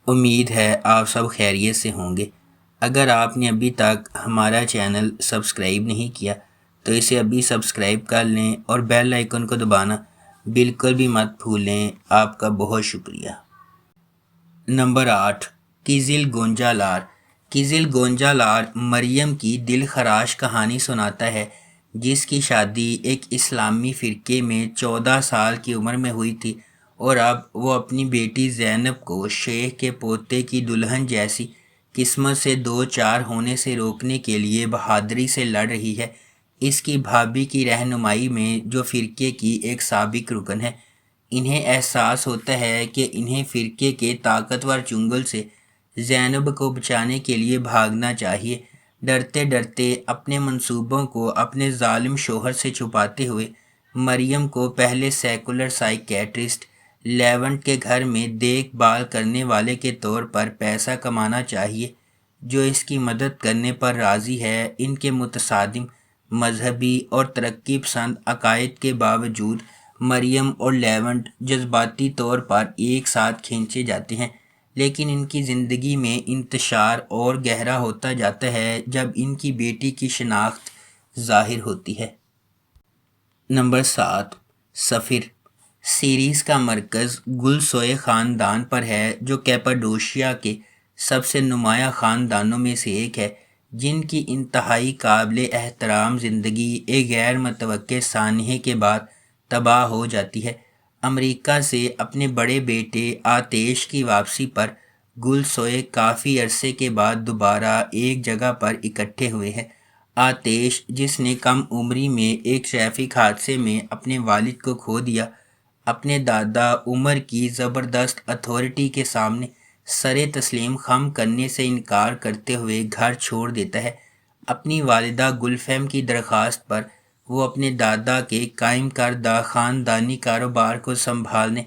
امید ہے آپ سب خیریت سے ہوں گے۔ اگر آپ نے ابھی تک ہمارا چینل سبسکرائب نہیں کیا تو اسے ابھی سبسکرائب کر لیں اور بیل آئیکن کو دبانا بالکل بھی مت بھولیں۔ آپ کا بہت شکریہ۔ نمبر 8، کیزل گونجا لار۔ کیزل گونجا لار مریم کی دل خراش کہانی سناتا ہے، جس کی شادی ایک اسلامی فرقے میں 14 سال کی عمر میں ہوئی تھی، اور اب وہ اپنی بیٹی زینب کو شیخ کے پوتے کی دلہن جیسی قسمت سے دو چار ہونے سے روکنے کے لیے بہادری سے لڑ رہی ہے۔ اس کی بھابھی کی رہنمائی میں، جو فرقے کی ایک سابق رکن ہے، انہیں احساس ہوتا ہے کہ انہیں فرقے کے طاقتور چنگل سے زینب کو بچانے کے لیے بھاگنا چاہیے۔ ڈرتے ڈرتے اپنے منصوبوں کو اپنے ظالم شوہر سے چھپاتے ہوئے مریم کو پہلے سیکولر سائیکیٹرسٹ لیونٹ کے گھر میں دیکھ بھال کرنے والے کے طور پر پیسہ کمانا چاہیے، جو اس کی مدد کرنے پر راضی ہے۔ ان کے متصادم مذہبی اور ترقی پسند عقائد کے باوجود مریم اور لیونٹ جذباتی طور پر ایک ساتھ کھینچے جاتے ہیں، لیکن ان کی زندگی میں انتشار اور گہرا ہوتا جاتا ہے جب ان کی بیٹی کی شناخت ظاہر ہوتی ہے۔ نمبر 7، سفر۔ سیریز کا مرکز گل سوئے خاندان پر ہے، جو کیپاڈوشیا کے سب سے نمایاں خاندانوں میں سے ایک ہے، جن کی انتہائی قابل احترام زندگی ایک غیر متوقع سانحے کے بعد تباہ ہو جاتی ہے۔ امریکہ سے اپنے بڑے بیٹے آتش کی واپسی پر گل سوئے کافی عرصے کے بعد دوبارہ ایک جگہ پر اکٹھے ہوئے ہیں۔ آتش، جس نے کم عمری میں ایک ٹریفک حادثے میں اپنے والد کو کھو دیا، اپنے دادا عمر کی زبردست اتھارٹی کے سامنے سر تسلیم خم کرنے سے انکار کرتے ہوئے گھر چھوڑ دیتا ہے۔ اپنی والدہ گلفیم کی درخواست پر وہ اپنے دادا کے قائم کردہ خاندانی کاروبار کو سنبھالنے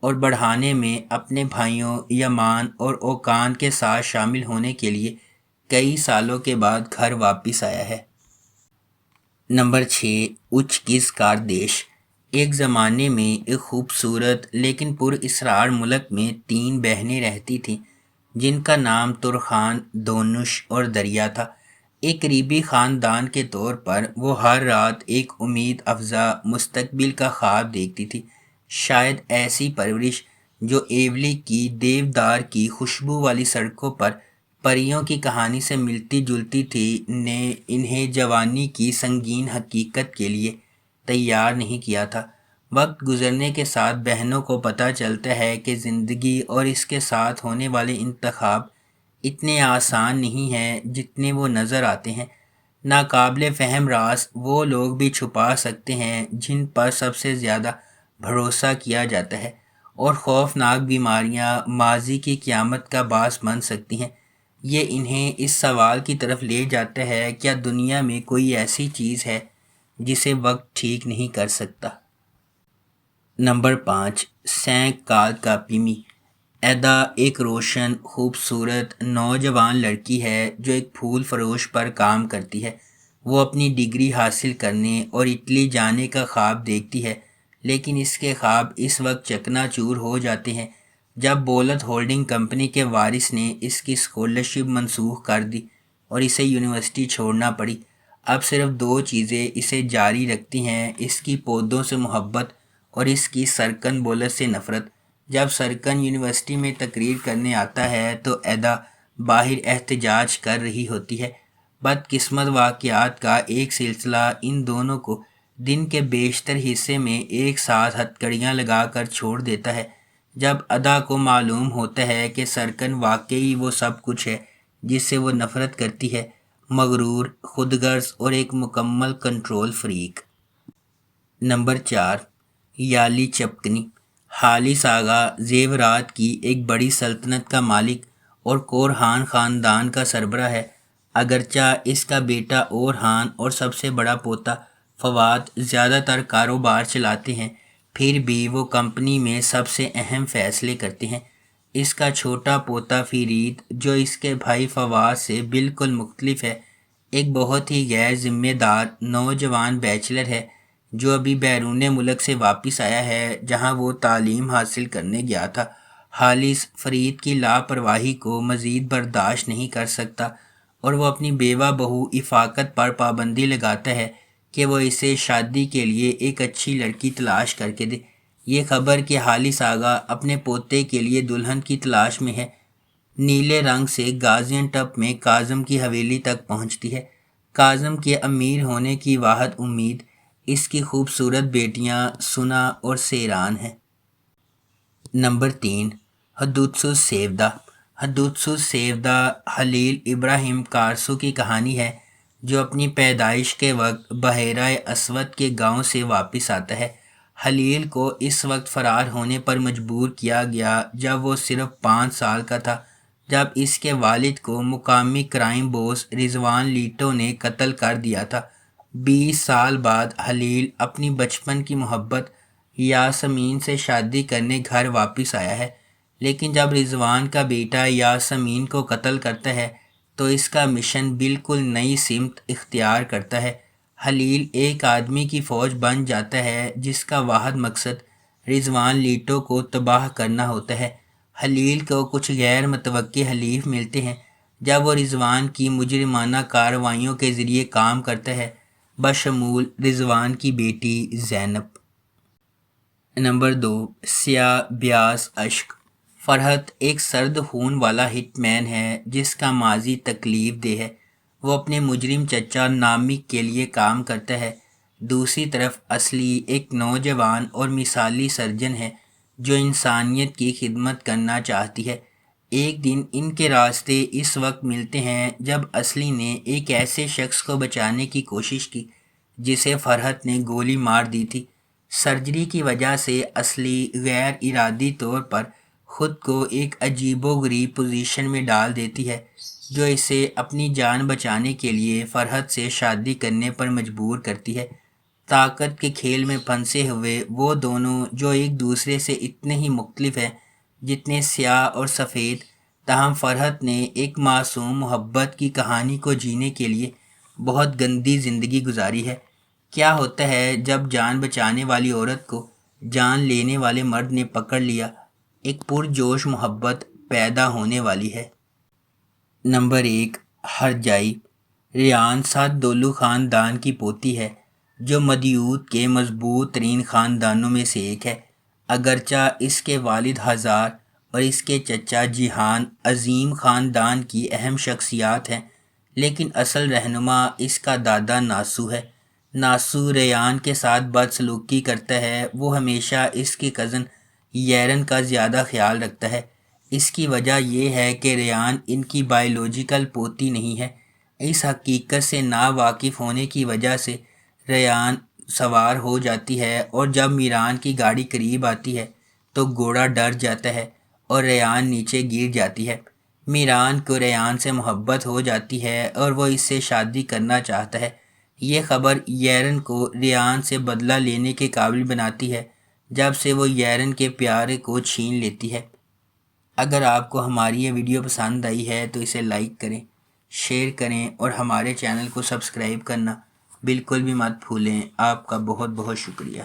اور بڑھانے میں اپنے بھائیوں یمان اور اوکان کے ساتھ شامل ہونے کے لیے کئی سالوں کے بعد گھر واپس آیا ہے۔ نمبر 6، اچکز کاردیش۔ ایک زمانے میں ایک خوبصورت لیکن پر اسرار ملک میں 3 بہنیں رہتی تھیں، جن کا نام ترخان، دونش اور دریا تھا۔ ایک قریبی خاندان کے طور پر وہ ہر رات ایک امید افزا مستقبل کا خواب دیکھتی تھی۔ شاید ایسی پرورش، جو ایولی کی دیودار کی خوشبو والی سڑکوں پر پریوں کی کہانی سے ملتی جلتی تھی، نے انہیں جوانی کی سنگین حقیقت کے لیے تیار نہیں کیا تھا۔ وقت گزرنے کے ساتھ بہنوں کو پتہ چلتا ہے کہ زندگی اور اس کے ساتھ ہونے والے انتخاب اتنے آسان نہیں ہیں جتنے وہ نظر آتے ہیں۔ ناقابل فہم راز وہ لوگ بھی چھپا سکتے ہیں جن پر سب سے زیادہ بھروسہ کیا جاتا ہے، اور خوفناک بیماریاں ماضی کی قیامت کا باعث بن سکتی ہیں۔ یہ انہیں اس سوال کی طرف لے جاتا ہے، کیا دنیا میں کوئی ایسی چیز ہے جسے وقت ٹھیک نہیں کر سکتا؟ نمبر 5، سینک کال کا پیمی۔ ایدا ایک روشن، خوبصورت نوجوان لڑکی ہے جو ایک پھول فروش پر کام کرتی ہے۔ وہ اپنی ڈگری حاصل کرنے اور اٹلی جانے کا خواب دیکھتی ہے، لیکن اس کے خواب اس وقت چکنا چور ہو جاتے ہیں جب بولت ہولڈنگ کمپنی کے وارث نے اس کی اسکالرشپ منسوخ کر دی اور اسے یونیورسٹی چھوڑنا پڑی۔ اب صرف 2 چیزیں اسے جاری رکھتی ہیں، اس کی پودوں سے محبت اور اس کی سرکن بولت سے نفرت۔ جب سرکن یونیورسٹی میں تقریر کرنے آتا ہے تو ایدا باہر احتجاج کر رہی ہوتی ہے۔ بدقسمت واقعات کا ایک سلسلہ ان دونوں کو دن کے بیشتر حصے میں ایک ساتھ ہتھکڑیاں لگا کر چھوڑ دیتا ہے۔ جب ادا کو معلوم ہوتا ہے کہ سرکن واقعی وہ سب کچھ ہے جس سے وہ نفرت کرتی ہے، مغرور، خود غرض اور ایک مکمل کنٹرول فریک۔ نمبر 4، یالی چپکنی۔ حالس آغا زیورات کی ایک بڑی سلطنت کا مالک اور کورہان خاندان کا سربراہ ہے۔ اگرچہ اس کا بیٹا اورہان اور سب سے بڑا پوتا فواد زیادہ تر کاروبار چلاتے ہیں، پھر بھی وہ کمپنی میں سب سے اہم فیصلے کرتے ہیں۔ اس کا چھوٹا پوتا فرید، جو اس کے بھائی فواد سے بالکل مختلف ہے، ایک بہت ہی غیر ذمہ دار نوجوان بیچلر ہے جو ابھی بیرون ملک سے واپس آیا ہے، جہاں وہ تعلیم حاصل کرنے گیا تھا۔ حالث فرید کی لاپرواہی کو مزید برداشت نہیں کر سکتا اور وہ اپنی بیوہ بہو افاقت پر پابندی لگاتا ہے کہ وہ اسے شادی کے لیے ایک اچھی لڑکی تلاش کر کے دے۔ یہ خبر کہ حالث آغا اپنے پوتے کے لیے دلہن کی تلاش میں ہے نیلے رنگ سے غازین ٹپ میں کاظم کی حویلی تک پہنچتی ہے۔ کاظم کے امیر ہونے کی واحد امید اس کی خوبصورت بیٹیاں سنا اور سیران ہیں۔ نمبر 3، حدوثو سیودہ۔ حدوثو سیودہ خلیل ابراہیم کارسو کی کہانی ہے جو اپنی پیدائش کے وقت بحیرہ اسود کے گاؤں سے واپس آتا ہے۔ خلیل کو اس وقت فرار ہونے پر مجبور کیا گیا جب وہ صرف 5 سال کا تھا، جب اس کے والد کو مقامی کرائم بوس رضوان لیٹو نے قتل کر دیا تھا۔ 20 سال بعد خلیل اپنی بچپن کی محبت یاسمین سے شادی کرنے گھر واپس آیا ہے، لیکن جب رضوان کا بیٹا یاسمین کو قتل کرتا ہے تو اس کا مشن بالکل نئی سمت اختیار کرتا ہے۔ خلیل ایک آدمی کی فوج بن جاتا ہے جس کا واحد مقصد رضوان لیٹو کو تباہ کرنا ہوتا ہے۔ خلیل کو کچھ غیر متوقع حلیف ملتے ہیں جب وہ رضوان کی مجرمانہ کارروائیوں کے ذریعے کام کرتا ہے، بشمول رضوان کی بیٹی زینب۔ نمبر 2، سیاہ بیاس اشک۔ فرحت ایک سرد خون والا ہٹ مین ہے جس کا ماضی تکلیف دہ ہے۔ وہ اپنے مجرم چچا نامک کے لیے کام کرتا ہے۔ دوسری طرف اصلی ایک نوجوان اور مثالی سرجن ہے جو انسانیت کی خدمت کرنا چاہتی ہے۔ ایک دن ان کے راستے اس وقت ملتے ہیں جب اصلی نے ایک ایسے شخص کو بچانے کی کوشش کی جسے فرحت نے گولی مار دی تھی۔ سرجری کی وجہ سے اصلی غیر ارادی طور پر خود کو ایک عجیب و غریب پوزیشن میں ڈال دیتی ہے جو اسے اپنی جان بچانے کے لیے فرحت سے شادی کرنے پر مجبور کرتی ہے۔ طاقت کے کھیل میں پھنسے ہوئے وہ دونوں جو ایک دوسرے سے اتنے ہی مختلف ہیں جتنے سیاہ اور سفید، تاہم فرحت نے ایک معصوم محبت کی کہانی کو جینے کے لیے بہت گندی زندگی گزاری ہے۔ کیا ہوتا ہے جب جان بچانے والی عورت کو جان لینے والے مرد نے پکڑ لیا؟ ایک پرجوش محبت پیدا ہونے والی ہے۔ نمبر 1، ہرجائی۔ ریان سعد دولو خاندان کی پوتی ہے جو مدیوت کے مضبوط ترین خاندانوں میں سے ایک ہے۔ اگرچہ اس کے والد ہزار اور اس کے چچا جیہان عظیم خاندان کی اہم شخصیات ہیں، لیکن اصل رہنما اس کا دادا ناسو ہے۔ ناسو ریان کے ساتھ بدسلوکی کرتا ہے۔ وہ ہمیشہ اس کی کزن ییرن کا زیادہ خیال رکھتا ہے۔ اس کی وجہ یہ ہے کہ ریان ان کی بائیولوجیکل پوتی نہیں ہے۔ اس حقیقت سے ناواقف ہونے کی وجہ سے ریان سوار ہو جاتی ہے اور جب میران کی گاڑی قریب آتی ہے تو گھوڑا ڈر جاتا ہے اور ریان نیچے گر جاتی ہے۔ میران کو ریان سے محبت ہو جاتی ہے اور وہ اس سے شادی کرنا چاہتا ہے۔ یہ خبر ییرن کو ریان سے بدلہ لینے کے قابل بناتی ہے جب سے وہ ییرن کے پیارے کو چھین لیتی ہے۔ اگر آپ کو ہماری یہ ویڈیو پسند آئی ہے تو اسے لائک کریں، شیئر کریں اور ہمارے چینل کو سبسکرائب کرنا بالکل بھی مت بھولیں۔ آپ کا بہت بہت شکریہ۔